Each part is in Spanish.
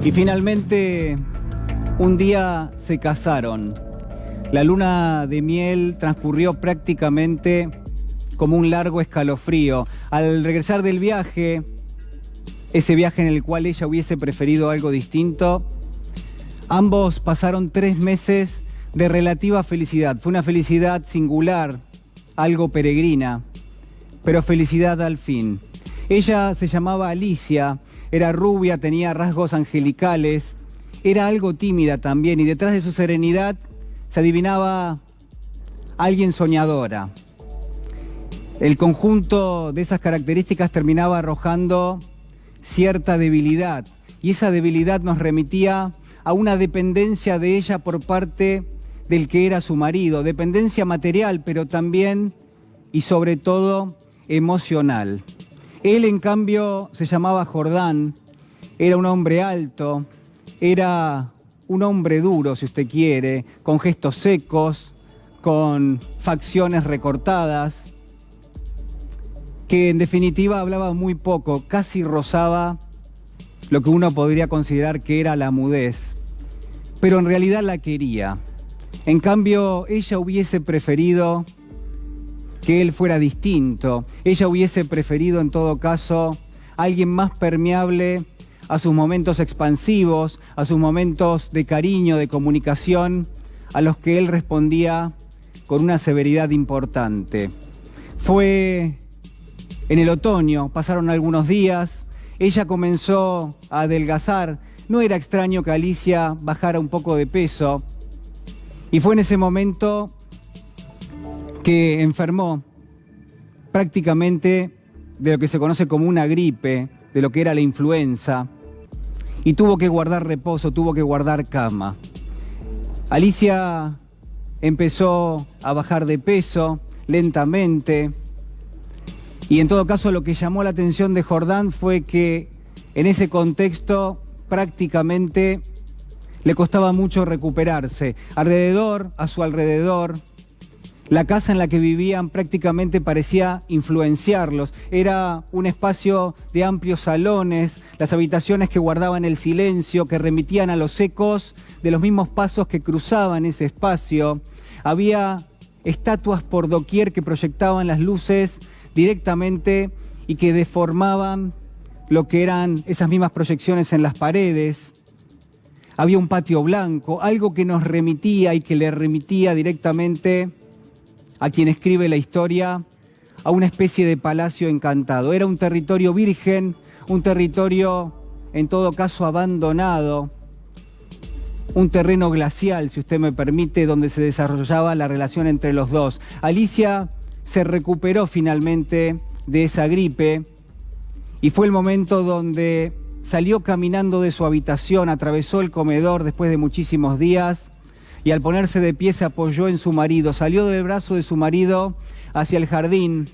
Y finalmente, un día se casaron. La luna de miel transcurrió prácticamente como un largo escalofrío. Al regresar del viaje, ese viaje en el cual ella hubiese preferido algo distinto, ambos pasaron 3 meses de relativa felicidad. Fue una felicidad singular, algo peregrina, pero felicidad al fin. Ella se llamaba Alicia, era rubia, tenía rasgos angelicales, era algo tímida también, y detrás de su serenidad se adivinaba alguien soñadora. El conjunto de esas características terminaba arrojando cierta debilidad, y esa debilidad nos remitía a una dependencia de ella por parte del que era su marido, dependencia material, pero también y sobre todo emocional. Él, en cambio, se llamaba Jordán, era un hombre alto, era un hombre duro, si usted quiere, con gestos secos, con facciones recortadas, que en definitiva hablaba muy poco, casi rozaba lo que uno podría considerar que era la mudez, pero en realidad la quería. En cambio, ella hubiese preferido que él fuera distinto. Ella hubiese preferido, en todo caso, a alguien más permeable a sus momentos expansivos, a sus momentos de cariño, de comunicación, a los que él respondía con una severidad importante. Fue en el otoño, pasaron algunos días, ella comenzó a adelgazar. No era extraño que Alicia bajara un poco de peso, y fue en ese momento que enfermó prácticamente de lo que se conoce como una gripe, de lo que era la influenza, y tuvo que guardar reposo, tuvo que guardar cama. Alicia empezó a bajar de peso lentamente, y en todo caso lo que llamó la atención de Jordán fue que en ese contexto prácticamente le costaba mucho recuperarse. A su alrededor, la casa en la que vivían prácticamente parecía influenciarlos. Era un espacio de amplios salones, las habitaciones que guardaban el silencio, que remitían a los ecos de los mismos pasos que cruzaban ese espacio. Había estatuas por doquier que proyectaban las luces directamente y que deformaban lo que eran esas mismas proyecciones en las paredes. Había un patio blanco, algo que nos remitía y que le remitía directamente a quien escribe la historia a una especie de palacio encantado. Era un territorio virgen, un territorio en todo caso abandonado, un terreno glacial, si usted me permite, donde se desarrollaba la relación entre los dos. Alicia se recuperó finalmente de esa gripe y fue el momento donde salió caminando de su habitación, atravesó el comedor después de muchísimos días y al ponerse de pie se apoyó en su marido, salió del brazo de su marido hacia el jardín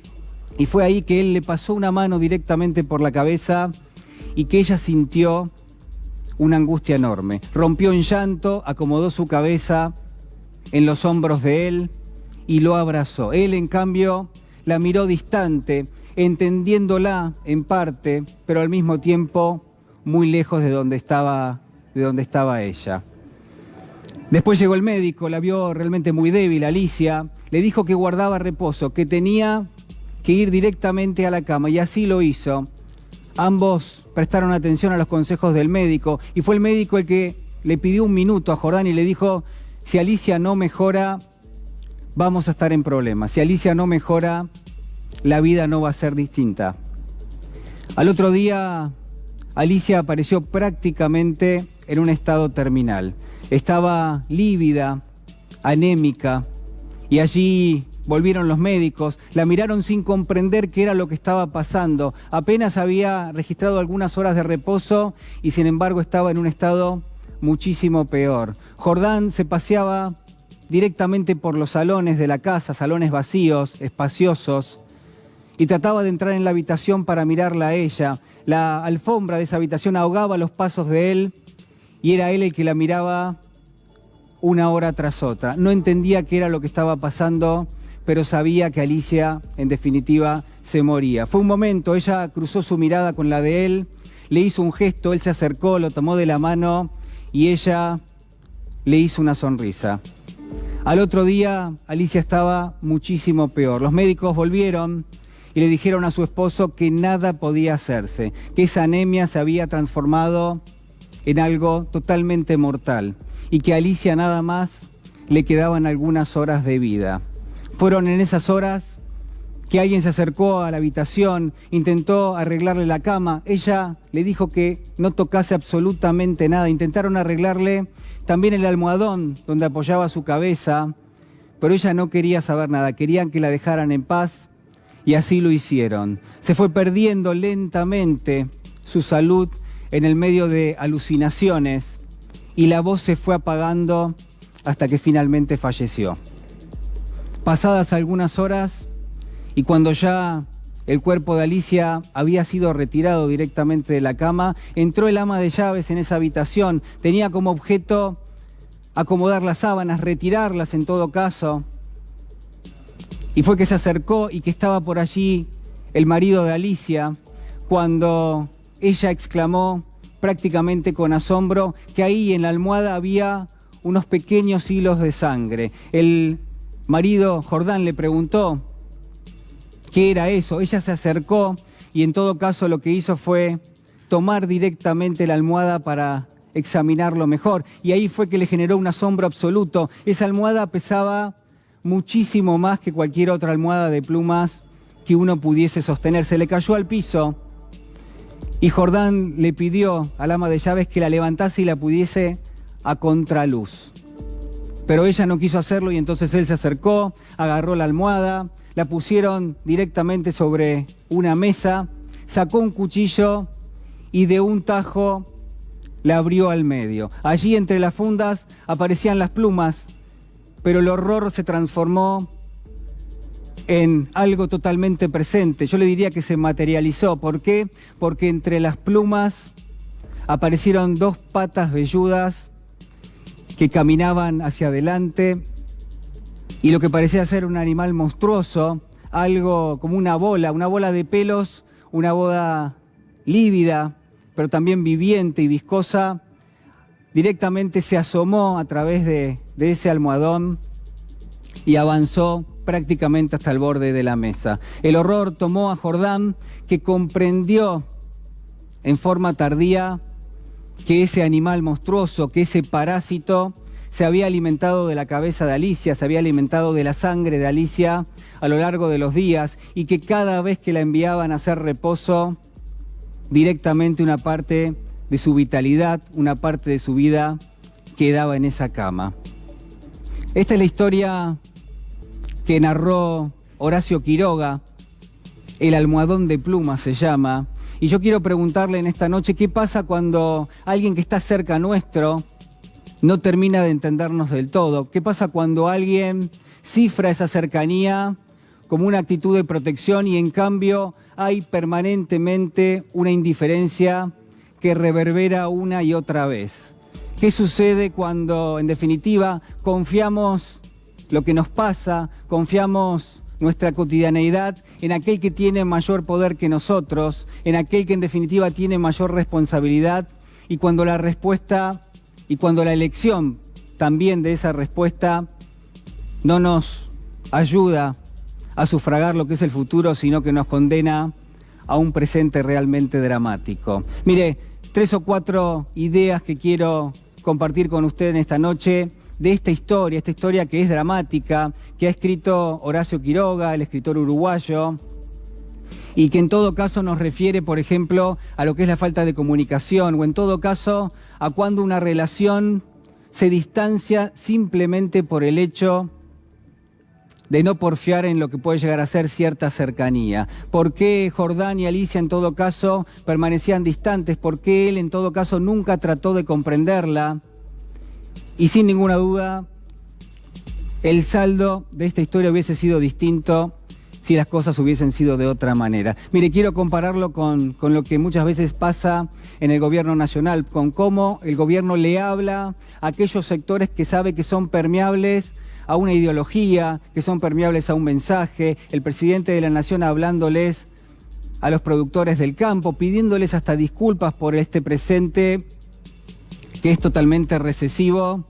y fue ahí que él le pasó una mano directamente por la cabeza y que ella sintió una angustia enorme. Rompió en llanto, acomodó su cabeza en los hombros de él y lo abrazó. Él, en cambio, la miró distante, entendiéndola en parte, pero al mismo tiempo muy lejos de donde estaba ella. Después llegó el médico, la vio realmente muy débil, Alicia, le dijo que guardaba reposo, que tenía que ir directamente a la cama, y así lo hizo. Ambos prestaron atención a los consejos del médico, y fue el médico el que le pidió un minuto a Jordán y le dijo: si Alicia no mejora, vamos a estar en problemas. Si Alicia no mejora, la vida no va a ser distinta. Al otro día, Alicia apareció prácticamente en un estado terminal. Estaba lívida, anémica, y allí volvieron los médicos, la miraron sin comprender qué era lo que estaba pasando. Apenas había registrado algunas horas de reposo y sin embargo estaba en un estado muchísimo peor. Jordán se paseaba directamente por los salones de la casa, salones vacíos, espaciosos, y trataba de entrar en la habitación para mirarla a ella. La alfombra de esa habitación ahogaba los pasos de él y era él el que la miraba una hora tras otra. No entendía qué era lo que estaba pasando, pero sabía que Alicia, en definitiva, se moría. Fue un momento, ella cruzó su mirada con la de él, le hizo un gesto, él se acercó, lo tomó de la mano y ella le hizo una sonrisa. Al otro día, Alicia estaba muchísimo peor. Los médicos volvieron y le dijeron a su esposo que nada podía hacerse, que esa anemia se había transformado en algo totalmente mortal y que a Alicia nada más le quedaban algunas horas de vida. Fueron en esas horas que alguien se acercó a la habitación, intentó arreglarle la cama. Ella le dijo que no tocase absolutamente nada. Intentaron arreglarle también el almohadón donde apoyaba su cabeza, pero ella no quería saber nada. Querían que la dejaran en paz y así lo hicieron. Se fue perdiendo lentamente su salud en el medio de alucinaciones y la voz se fue apagando hasta que finalmente falleció. Pasadas algunas horas y cuando ya el cuerpo de Alicia había sido retirado directamente de la cama, entró el ama de llaves en esa habitación. Tenía como objeto acomodar las sábanas, retirarlas en todo caso. Y fue que se acercó y que estaba por allí el marido de Alicia cuando ella exclamó prácticamente con asombro que ahí en la almohada había unos pequeños hilos de sangre. El marido, Jordán, le preguntó qué era eso. Ella se acercó y en todo caso lo que hizo fue tomar directamente la almohada para examinarlo mejor. Y ahí fue que le generó un asombro absoluto. Esa almohada pesaba muchísimo más que cualquier otra almohada de plumas que uno pudiese sostener. Se le cayó al piso y Jordán le pidió al ama de llaves que la levantase y la pudiese a contraluz. Pero ella no quiso hacerlo y entonces él se acercó, agarró la almohada, la pusieron directamente sobre una mesa, sacó un cuchillo y de un tajo la abrió al medio. Allí entre las fundas aparecían las plumas, pero el horror se transformó en algo totalmente presente. Yo le diría que se materializó. ¿Por qué? Porque entre las plumas aparecieron dos patas velludas que caminaban hacia adelante y lo que parecía ser un animal monstruoso, algo como una bola de pelos, una bola lívida, pero también viviente y viscosa, directamente se asomó a través de ese almohadón y avanzó prácticamente hasta el borde de la mesa. El horror tomó a Jordán, que comprendió en forma tardía que ese animal monstruoso, que ese parásito se había alimentado de la cabeza de Alicia, se había alimentado de la sangre de Alicia a lo largo de los días y que cada vez que la enviaban a hacer reposo, directamente una parte de su vitalidad, una parte de su vida quedaba en esa cama. Esta es la historia que narró Horacio Quiroga, El almohadón de plumas se llama, y yo quiero preguntarle en esta noche qué pasa cuando alguien que está cerca nuestro no termina de entendernos del todo. ¿Qué pasa cuando alguien cifra esa cercanía como una actitud de protección y en cambio hay permanentemente una indiferencia que reverbera una y otra vez? ¿Qué sucede cuando, en definitiva, confiamos lo que nos pasa, confiamos nuestra cotidianeidad en aquel que tiene mayor poder que nosotros, en aquel que en definitiva tiene mayor responsabilidad, y cuando la respuesta y cuando la elección también de esa respuesta no nos ayuda a sufragar lo que es el futuro, sino que nos condena a un presente realmente dramático? Mire, 3 o 4 ideas que quiero compartir con usted en esta noche de esta historia que es dramática, que ha escrito Horacio Quiroga, el escritor uruguayo, y que en todo caso nos refiere, por ejemplo, a lo que es la falta de comunicación, o en todo caso a cuando una relación se distancia simplemente por el hecho de no porfiar en lo que puede llegar a ser cierta cercanía. ¿Por qué Jordán y Alicia en todo caso permanecían distantes? ¿Por qué él en todo caso nunca trató de comprenderla? Y sin ninguna duda, el saldo de esta historia hubiese sido distinto si las cosas hubiesen sido de otra manera. Mire, quiero compararlo con lo que muchas veces pasa en el gobierno nacional, con cómo el gobierno le habla a aquellos sectores que sabe que son permeables a una ideología, que son permeables a un mensaje. El presidente de la Nación hablándoles a los productores del campo, pidiéndoles hasta disculpas por este presente que es totalmente recesivo,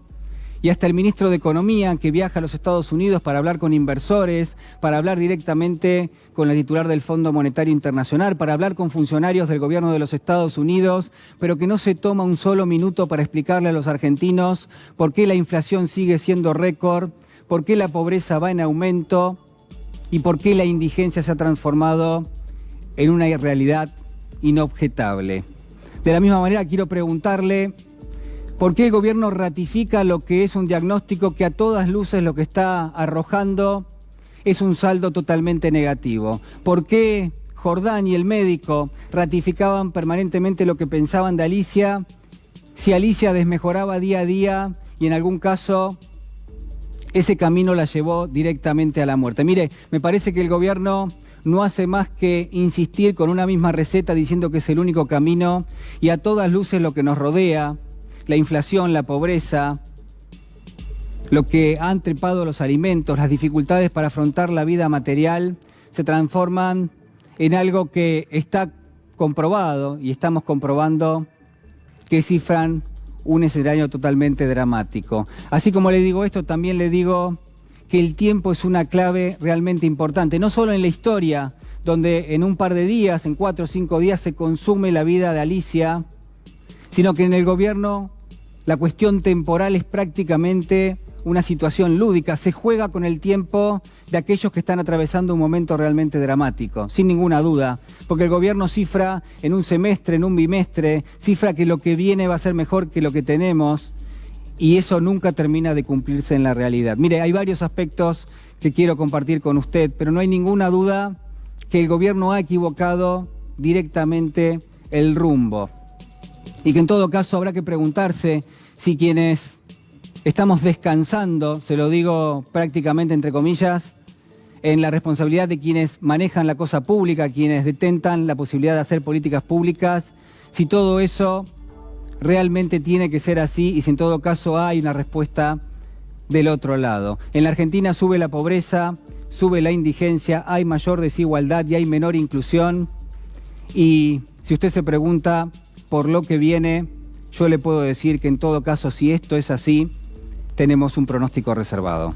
y hasta el ministro de Economía, que viaja a los Estados Unidos para hablar con inversores, para hablar directamente con la titular del Fondo Monetario Internacional, para hablar con funcionarios del gobierno de los Estados Unidos, pero que no se toma un solo minuto para explicarle a los argentinos por qué la inflación sigue siendo récord, por qué la pobreza va en aumento y por qué la indigencia se ha transformado en una irrealidad inobjetable. De la misma manera quiero preguntarle ¿por qué el gobierno ratifica lo que es un diagnóstico que a todas luces lo que está arrojando es un saldo totalmente negativo? ¿Por qué Jordán y el médico ratificaban permanentemente lo que pensaban de Alicia si Alicia desmejoraba día a día y en algún caso ese camino la llevó directamente a la muerte? Mire, me parece que el gobierno no hace más que insistir con una misma receta diciendo que es el único camino y a todas luces lo que nos rodea, la inflación, la pobreza, lo que han trepado los alimentos, las dificultades para afrontar la vida material, se transforman en algo que está comprobado y estamos comprobando que cifran un escenario totalmente dramático. Así como le digo esto, también le digo que el tiempo es una clave realmente importante, no solo en la historia, donde en un par de días, en 4 o 5 días se consume la vida de Alicia, sino que en el gobierno la cuestión temporal es prácticamente una situación lúdica. Se juega con el tiempo de aquellos que están atravesando un momento realmente dramático, sin ninguna duda, porque el gobierno cifra en un semestre, en un bimestre, cifra que lo que viene va a ser mejor que lo que tenemos y eso nunca termina de cumplirse en la realidad. Mire, hay varios aspectos que quiero compartir con usted, pero no hay ninguna duda que el gobierno ha equivocado directamente el rumbo. Y que en todo caso habrá que preguntarse si quienes estamos descansando, se lo digo prácticamente entre comillas, en la responsabilidad de quienes manejan la cosa pública, quienes detentan la posibilidad de hacer políticas públicas, si todo eso realmente tiene que ser así y si en todo caso hay una respuesta del otro lado. En la Argentina sube la pobreza, sube la indigencia, hay mayor desigualdad y hay menor inclusión. Y si usted se pregunta por lo que viene, yo le puedo decir que en todo caso, si esto es así, tenemos un pronóstico reservado.